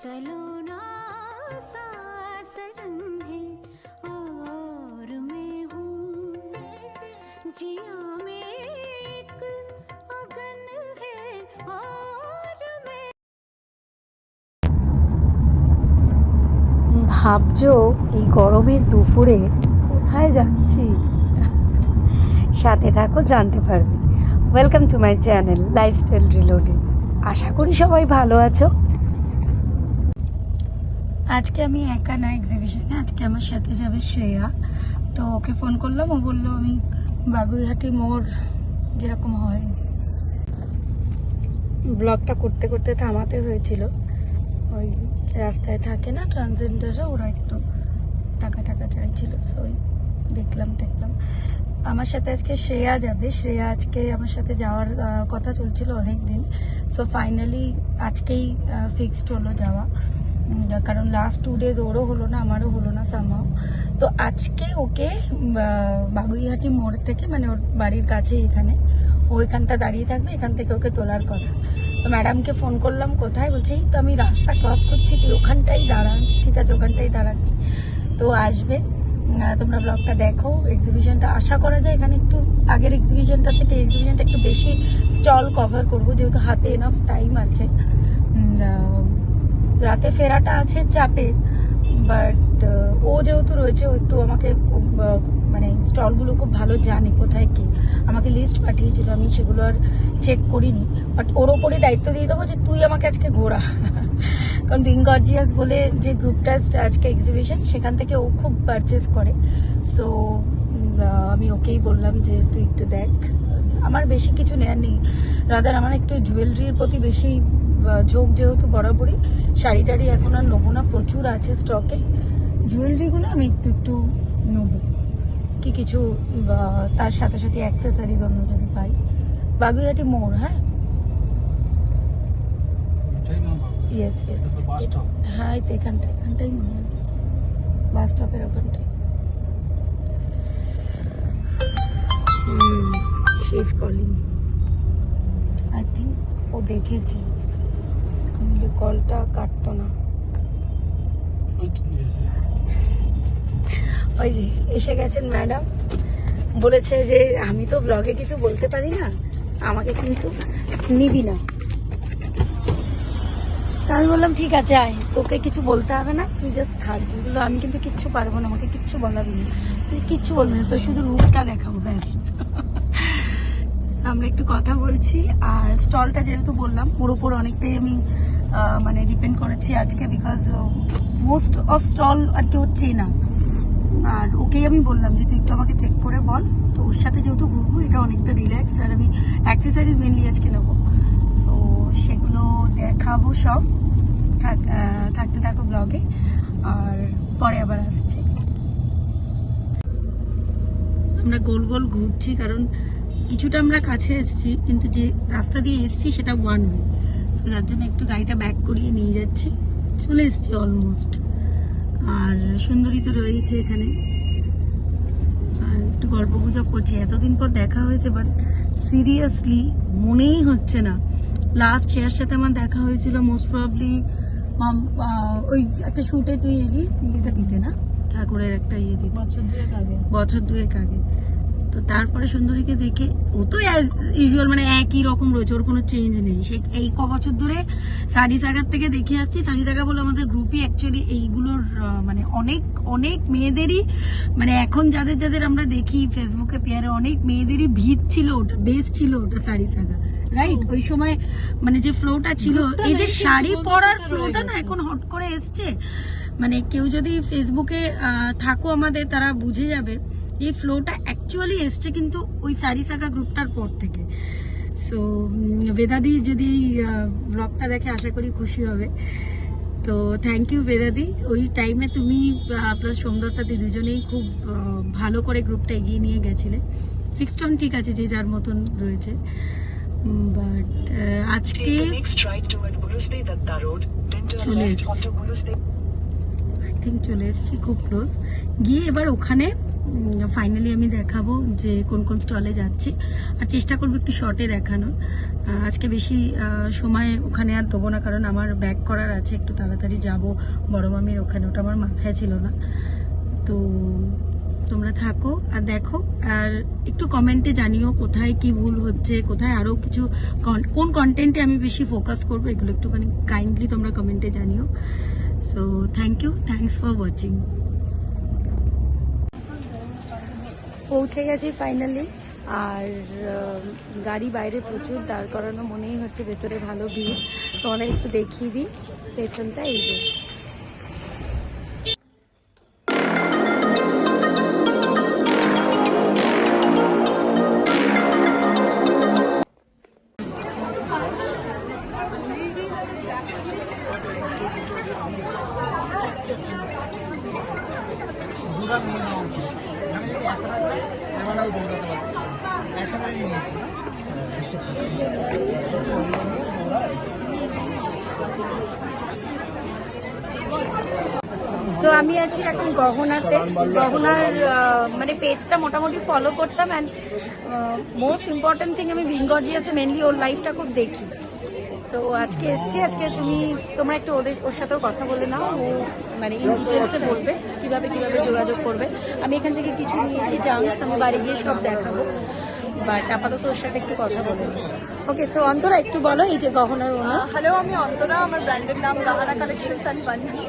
सलोना सा सजन है और मैं हूँ जिया में एक अगन है और मैं। ভাবছো এই গরমের দুপুরে কোথায় যাচ্ছি? সাথে থাকো, জানতে পারবে। Welcome to my channel lifestyle reloaded. আশা করি সবাই ভালো আছো। আজকে আমি একা না এক্সিবিশনে, আজকে আমার সাথে যাবে শ্রেয়া। তো ওকে ফোন করলাম, ও বললো আমি বাগুইহাটি মোড় যেরকম হয় যে ব্লগটা করতে করতে থামাতে হয়েছিল, ওই রাস্তায় থাকে না ট্রান্সজেন্ডাররা, ওরা একটু টাকা চাইছিল, সো ওই দেখলাম আমার সাথে আজকে শ্রেয়া যাবে। শ্রেয়া আজকে আমার সাথে যাওয়ার কথা চলছিল অনেক দিন, সো ফাইনালি আজকেই ফিক্সড হলো যাওয়া, কারণ লাস্ট 2 days ওরও হলো না আমারও হলো না সামহাও। তো আজকে ওকে বাগুইহাটি মোড় থেকে, মানে ওর বাড়ির কাছে এখানে, ওইখানটা দাঁড়িয়ে থাকবে, এখান থেকে ওকে তোলার কথা। তো ম্যাডামকে ফোন করলাম, কোথায়? বলছি তো আমি রাস্তা ক্রস করছি, তুই ওখানটাই দাঁড়াচ্ছি। ঠিক আছে, ওখানটাই দাঁড়াচ্ছি। তো আসবে, তোমরা ব্লগটা দেখো। এক্সিবিশনটা আশা করা যায় এখানে একটু আগের এক্সিবিশনটা থেকে এক্সিবিশনটা একটু বেশি স্টল কভার করবো, যেহেতু হাতে এনাফ টাইম আছে। রাতে ফেরাটা আছে চাপে, বাট ও যেহেতু রয়েছে, ও একটু আমাকে মানে স্টলগুলো খুব ভালো জানে কোথায় কি, আমাকে লিস্ট পাঠিয়েছিল, আমি সেগুলো আর চেক করিনি। বাট ওর ওপরই দায়িত্ব দিয়ে দেবো যে তুই আমাকে আজকে ঘোরা, কারণ বিং গর্জিয়াস বলে যে গ্রুপটা আজকে এক্সিবিশন, সেখান থেকে ও খুব পারচেস করে। সো আমি ওকেই বললাম যে তুই একটু দেখ। আমার বেশি কিছু নেয়ার নেই, রাদার আমার একটু জুয়েলারির প্রতি বেশি ঝোঁক, যেহেতু বরাবরই শাড়ি টাড়ি এখন আর নেবো না, প্রচুর আছে স্টকে। জুয়েলারিগুলো আমি একটু নেবো, কি কিছু তার সাথে সাথে অ্যাক্সেসরিজ অন্য যদি পাই। বাগুইহাটি মোড়, হ্যাঁ ইয়েস, হ্যাঁ এই তো এখানটাই মনে হয়, বাস স্টপের ওখানটায়। She is calling, I think ও দেখেছে, কলটা কাটতো না। ওই যে এসে গেছেন ম্যাডাম, বলেছে যে আমি তো ব্লগে কিছু বলতে পারি না, আমাকে কিন্তু নিবি না। আমি বললাম ঠিক আছে আয়, তোকে কিছু বলতে হবে না, তুই জাস্ট থাক। বললো আমি কিন্তু কিচ্ছু পারবো না, আমাকে কিচ্ছু বলাবি না, তুই কিচ্ছু বলবি না, তো শুধু রূপটা দেখাবো ব্যাস। আমরা একটু কথা বলছি। আর স্টলটা যেহেতু বললাম, ওর উপর অনেকটাই আমি মানে ডিপেন্ড করেছি আজকে, বিকজ মোস্ট অফ স্টল আর কি হচ্ছে না। আর ওকেই আমি বললাম যে তুই একটু আমাকে চেক করে বল, তো ওর সাথে যেহেতু ঘুরবো, এটা অনেকটা রিল্যাক্সড, আর আমি অ্যাক্সেসরিজ মেনলি আজকে নেবো, সো সেগুলো দেখাবো সব। থাকতে থাকো ব্লগে, আর পরে আবার আসছে। আমরা গোল গোল ঘুরছি, কারণ কিছুটা আমরা কাছে এসেছি, কিন্তু যে রাস্তা দিয়ে এসেছি সেটা ওয়ান ওয়ে, তো যার জন্য একটু গাড়িটা ব্যাক করিয়ে নিয়ে যাচ্ছি। চলে এসেছি অলমোস্ট। আর সুন্দরী তো রয়েছে এখানে, আর একটু গল্প গুজব করছি। এতদিন পর দেখা হয়েছে, বাট সিরিয়াসলি মনেই হচ্ছে না লাস্ট শ্রেয়ার সাথে আমার দেখা হয়েছিল মোস্ট প্রবাবলি ওই একটা শুটে তুই এলি ইয়েটা দিতে না, ঠাকুরের একটা ইয়ে দিতে, বছর দুয়েক আগে। তো তারপরে সুন্দরীকে দেখে, ও তো ইউজুয়াল মানে একই রকম রয়েছে, ওর কোনো চেঞ্জ নেই। সে এই ক বছর ধরে সারি সাগার থেকে দেখে আসছি। সারি সাগা বলে আমাদের গ্রুপই অ্যাকচুয়ালি এইগুলোর মানে অনেক মেয়েদেরই, মানে এখন যাদের আমরা দেখি ফেসবুকে পেয়ারে, অনেক মেয়েদেরই ভিত ছিল ওটা, বেস ছিল ওটা সারি সাগা, রাইট? ওই সময় মানে যে ফ্লোটা ছিল, এই যে শাড়ি পরার ফ্লোটা না এখন হট করে এসছে। মানে কেউ যদি ফেসবুকে থাকো আমাদের, তারা বুঝে যাবে এই ফ্লোটা অ্যাকচুয়ালি এসছে কিন্তু ওই সারি সাগা গ্রুপটার পর থেকে। সো বেদাদি যদি ব্লগটা দেখে আশা করি খুশি হবে। তো থ্যাংক ইউ বেদাদি, ওই টাইমে তুমি প্লাস সোমদত্তাদি দুজনেই খুব ভালো করে গ্রুপটা এগিয়ে নিয়ে গেছিলে। ফিক্সড অন ঠিক আছে, যে যার মতন রয়েছে, বাট আজকে চলে এসছি, আই থিঙ্ক চলে এসছি খুব ক্লোজ। গিয়ে এবার ওখানে ফাইনালি আমি দেখাবো যে কোন কোন স্টলে যাচ্ছি, আর চেষ্টা করবো একটু শর্টে দেখানোর। আজকে বেশি সময় ওখানে আর দেবো না, কারণ আমার ব্যাক করার আছে, একটু তাড়াতাড়ি যাব বড় মামির ওখানে, ওটা আমার মাথায় ছিল না। তো তোমরা থাকো আর দেখো, আর একটু কমেন্টে জানিও কোথায় কি ভুল হচ্ছে, কোথায় আরও কিছু কোন কন্টেন্টে আমি বেশি ফোকাস করবো, এগুলো একটুখানি কাইন্ডলি তোমরা কমেন্টে জানিও। So thank you, thanks for watching. পৌঁছে গেছি ফাইনালি, আর গাড়ি বাইরে প্রচুর দাঁড় করানো, মনেই হচ্ছে ভেতরে ভালো ভিড়। তোমরা একটু দেখিয়ে দিই পেছনটা, এই যে তো আমি আছি এখন গহনাতে। গহনার মানে পেজটা মোটামুটি ফলো করতাম, অ্যান্ড মোস্ট ইম্পর্টেন্ট থিং আমি ভিনগর্জিয়াসে মেনলি ওর লাইফটা খুব দেখি। তো আজকে এসছি, আজকে তোমরা একটু ওর সাথেও কথা বলে নাও, ও মানে ইন ডিটেলসে বলবে কিভাবে যোগাযোগ করবে। আমি এখান থেকে কিছু নিয়েছি জামস, আমি বাড়ি গিয়ে সব দেখাবো, বাট আপাতত ওর সাথে একটু কথা বলে। ওকে, তো অন্তরা একটু বলো এই যে গহনার ওনার। হ্যালো, আমি অন্তরা, আমার ব্র্যান্ডের নাম গাহানা কালেকশনস অ্যান্ড বানহি।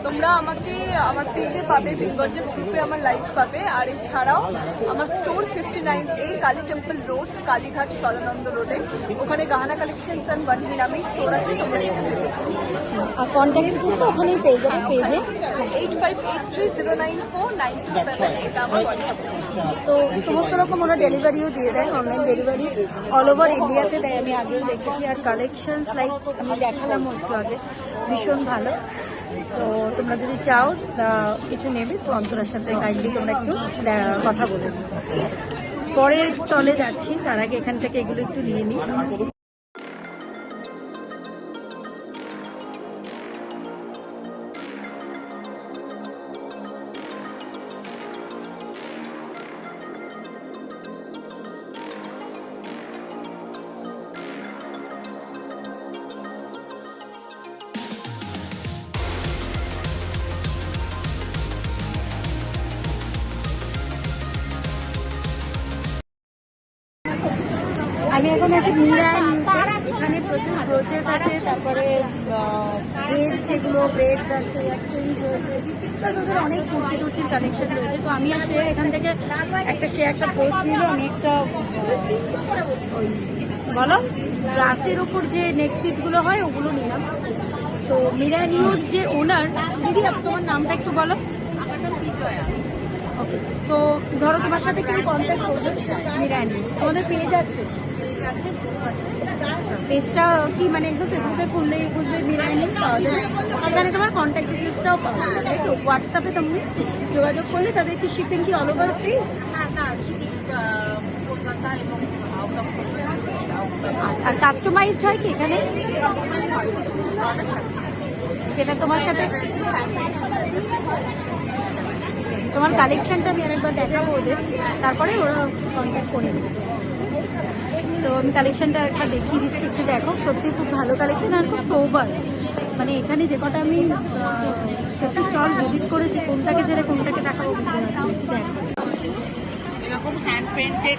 তোমরা আমাকে আমার পেজে পাবে, ভিনগর্জিয়াস গ্রুপে আমার লাইভ পাবে, আর এছাড়াও আমার store 59A Kali temple road, Kalighat Sadananda রোডে, ওখানে গাহানা কালেকশনস অ্যান্ড বানহি নামেই স্টোর আছে। তোমরা এখানে আর কন্ট্যাক্ট ডিটেলস ওখানেই পেয়ে যাবে পেজে। 8583094927 এটা আমার হোয়াটসঅ্যাপ। তো সমস্ত রকম ওরা ডেলিভারিও দিয়ে দেয়, অনলাইন ডেলিভারি অল ওভার ইন্ডিয়াতে দেয়, আমি আগেও দেখেছি। আর কালেকশনস লাইক আমি দেখালাম একটু আগে, ভীষণ ভালো। তো তোমরা যদি চাও কিছু নেবে, তো অন্তরার সাথে কাইন্ডলি তোমরা একটু কথা বলে নিও। পরের স্টলে যাচ্ছি, তার আগে এখান থেকে এগুলো একটু নিয়ে নিই। আমি এখন আছি মীরা নিউতে। এখানে প্রচুর ব্রোচেস আছে, তারপরে বেড, যেগুলো বেড আছে, এক্সচেঞ্জ রয়েছে, তারপরে অনেক কুর্তির কালেকশন রয়েছে। তো আমি আসলে এখান থেকে একটা পোচ নিল, আমি একটা ওই বলো গ্লাসের ওপর যে নেকপিসগুলো হয় ওগুলো নিলাম। তো মীরা নিউর যে ওনার, দিদি তোমার নামটা একটু বলো। আমার নাম বিজয়া। ওকে, তো ধরো তোমার সাথে কেউ কন্ট্যাক্ট করবে, মীরা নিউ, তোমাদের পেজ আছে? পেজটা কি মানে একদম ফেসবুকে খুললেই বুঝবে মিরাইনি পাওয়া যাবে, সেখানে তোমার কন্ট্যাক্ট ডিটেলসটাও পাওয়া যাবে, তাই তো? হোয়াটসঅ্যাপে তুমি যোগাযোগ করলে তাদের কি শিপিং কি অল ওভার ফ্রি? আর কাস্টমাইজড হয় কি এখানে? যেটা তোমার সাথে তোমার কালেকশনটা আমি আরেকবার দেখাবো ওদের, তারপরে ওরা কন্ট্যাক্ট করে নেবে। তো আমি কালেকশনটা একটা দেখিয়ে দিচ্ছি, একটু দেখো। সত্যি খুব ভালো কালেকশন আর খুব সোবার। মানে এখানে যে কটা আমি সত্যি স্টল ভিজিট করেছি, কোনটাকে ছেড়ে কোনটাকে দেখাবো বুঝতে পারছি। দেখো এরকম হ্যান্ড পেন্টেড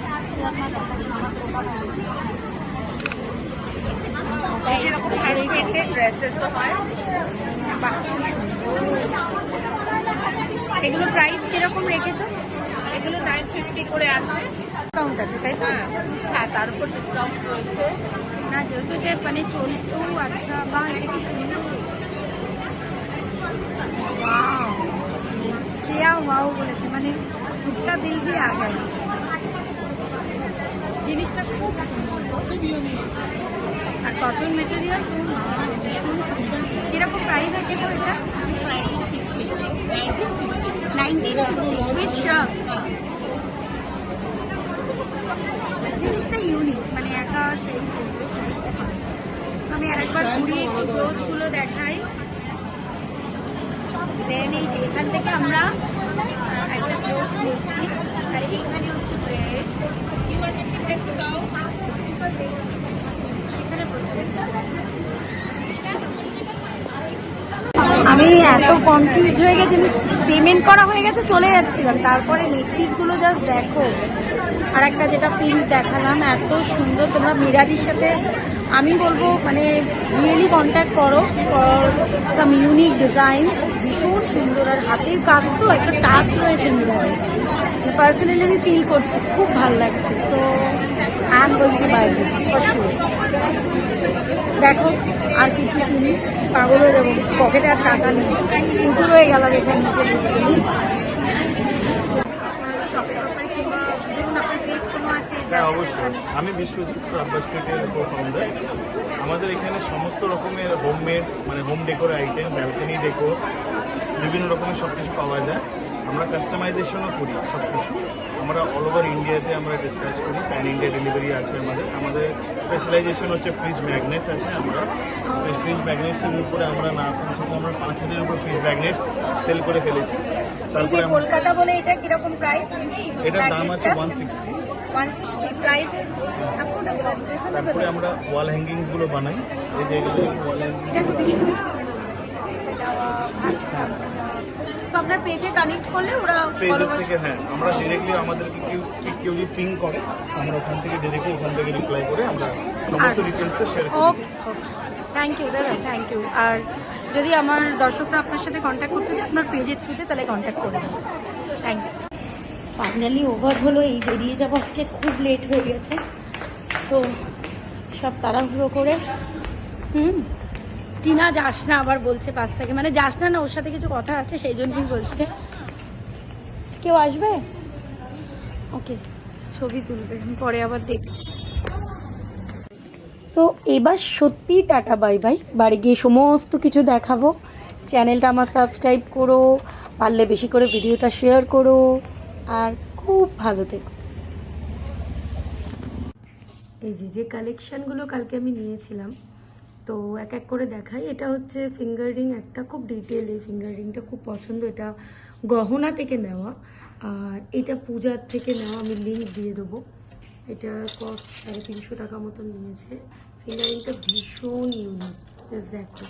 এরকম হ্যান্ড পেন্টেড ড্রেসেসও হয়। এগুলো প্রাইস কিরকম রেখেছো? এগুলো 950 করে আছে। ডিসকাউন্ট আছে তাই তো? হ্যাঁ, তার উপর ডিসকাউন্ট রয়েছে। না যেহেতু এটা মানে চলতো। আচ্ছা, বা এটা কি শ্রেয়া ওয়াও বলেছে, মানে দুটা দিল দিয়ে আগে জিনিসটা খুব আর কটন মেটেরিয়াল কিরকম প্রাইস আছে তো এটা? 1950 জিনিসটা ইউনিক, মানে একা সেই। আমি আরেকবার ঘুরিয়ে একটু ক্লোথগুলো দেখাই। দেন এই যে এখান থেকে আমরা একটা ক্লোথ বলছি। আর এইখানে হচ্ছে ব্রেড, আমি এত কনফিউজ হয়ে গেছি, পেমেন্ট করা হয়ে গেছে, চলে যাচ্ছিলাম, তারপরে নেকপিসগুলো জাস্ট দেখো। আর একটা যেটা প্রিন্ট দেখালাম এত সুন্দর, তোমরা মিরাদির সাথে আমি বলবো মানে রিয়েলি কন্ট্যাক্ট করো ফর সাম ইউনিক ডিজাইন, ভীষণ সুন্দর। আর হাতের কাজ তো একটা টাচ রয়েছে মিরাদের, পার্সোনালি আমি ফিল করছি, খুব ভালো লাগছে। So I am going to buy this for sure. দেখো আর কিছু কিনি, পাগল হয়ে যাবো, পকেটে আর টাকা নেই, উঁচু হয়ে গেলাম এখানে নিচে বসে। হ্যাঁ অবশ্যই, আমি বিশ্বজিৎ বাস্কেটের কো-ফাউন্ডার। আমাদের এখানে সমস্ত রকমের হোমমেড মানে home decor item, balcony decor, বিভিন্ন রকমের সব কিছু পাওয়া যায়। আমরা কাস্টমাইজেশনও করি সব কিছু। আমরা অল ওভার ইন্ডিয়াতে আমরা ডিসপ্যাচ করি, প্যান ইন্ডিয়া ডেলিভারি আছে আমাদের। আমাদের স্পেশালাইজেশন হচ্ছে ফ্রিজ ম্যাগনেটস আছে। আমরা ফ্রিজ ম্যাগনেটসের উপরে আমরা না কমসে কম আমরা 5,000-এর উপর ফ্রিজ ম্যাগনেটস সেল করে ফেলেছি। তারপরে কলকাতা বলে এটা কিরকম প্রাইস? এটার দাম আছে 160। 160 প্রাইস। তারপরে আমরা ওয়াল হ্যাঙ্গিংস গুলো বানাই, এই যে এগুলো ওয়াল হ্যাঙ্গিং। আপনার পেজে কানেক্ট করলে ওরা পেজের থেকে, হ্যাঁ আমরা ডিরেক্টলি আমাদেরকে কেউ যদি পিং করে আমরা ওখান থেকে ডিরেক্টলি ওখান থেকে রিপ্লাই করে আমরা সমস্ত ডিটেলস শেয়ার করি। ওকে, থ্যাংক ইউ দাদা, থ্যাংক ইউ। আর যদি আমার দর্শকরা আপনার সাথে কন্ট্যাক্ট করতে চায় আপনার পেজের থ্রুতে, তাহলে কন্ট্যাক্ট করে দেবেন। Thank you. ফাইনালি ওভার হলো, এই বেরিয়ে যাবো, আজকে খুব লেট হয়ে গেছে। সো সব তাড়াহুড়ো করে টিনা যাস না আবার বলছে পাশ থেকে, মানে যাস না, না ওর সাথে কিছু কথা আছে সেই জন্যই বলছে। কেউ আসবে? ওকে, ছবি তুলবে, আমি পরে আবার দেখছি। সো এবার সত্যি টাটা বাই বাই, বাড়ি গিয়ে সমস্ত কিছু দেখাবো। চ্যানেলটা আমার সাবস্ক্রাইব করো, পারলে বেশি করে ভিডিওটা শেয়ার করো, আর খুব ভালো থেকো। এই যে কালেকশানগুলো কালকে আমি নিয়েছিলাম, তো এক এক করে দেখাই। এটা হচ্ছে ফিঙ্গার রিং, একটা খুব ডিটেল, এই ফিঙ্গার রিংটা খুব পছন্দ, এটা গহনা থেকে নেওয়া, আর এটা পূজার থেকে নেওয়া, আমি লিঙ্ক দিয়ে দেবো। এটা কস্ট 350 টাকা মতন নিয়েছে। ফিঙ্গার রিংটা ভীষণ ইউনিক, জাস্ট দেখো।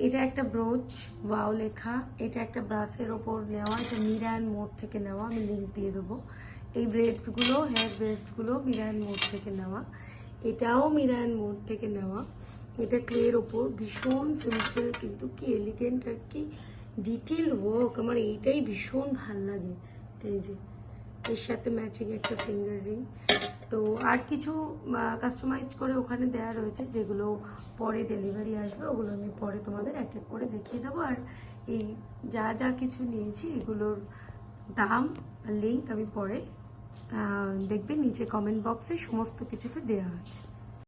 এটা একটা ব্রোচ, ওয়াও লেখা, এটা একটা ব্রাসের ওপর নেওয়া, এটা মিরা অ্যান্ড মোড থেকে নেওয়া, আমি লিঙ্ক দিয়ে দেবো। এই ব্রেডসগুলো, হেয়ার ব্রেডসগুলো মিরা অ্যান্ড মোড থেকে নেওয়া, এটাও মিরা অ্যান্ড মোড থেকে নেওয়া। এটা ক্লের ওপর, ভীষণ সিম্পল কিন্তু কি এলিগেন্ট আর কি ডিটেল ওয়ার্ক, আমার এইটাই ভীষণ ভাল লাগে। এই যে এর সাথে ম্যাচিং একটা ফিঙ্গার রিং। তো আর কিছু কাস্টমাইজ করে ওখানে দেওয়া রয়েছে, যেগুলো পরে ডেলিভারি আসবে, ওগুলো আমি পরে তোমাদের এক এক করে দেখিয়ে দেবো। আর এই যা যা কিছু নিয়েছি এগুলোর দাম আর লিঙ্ক আমি পরে দেখবে নিচে কমেন্ট বক্সে সমস্ত কিছুতে দেওয়া আছে।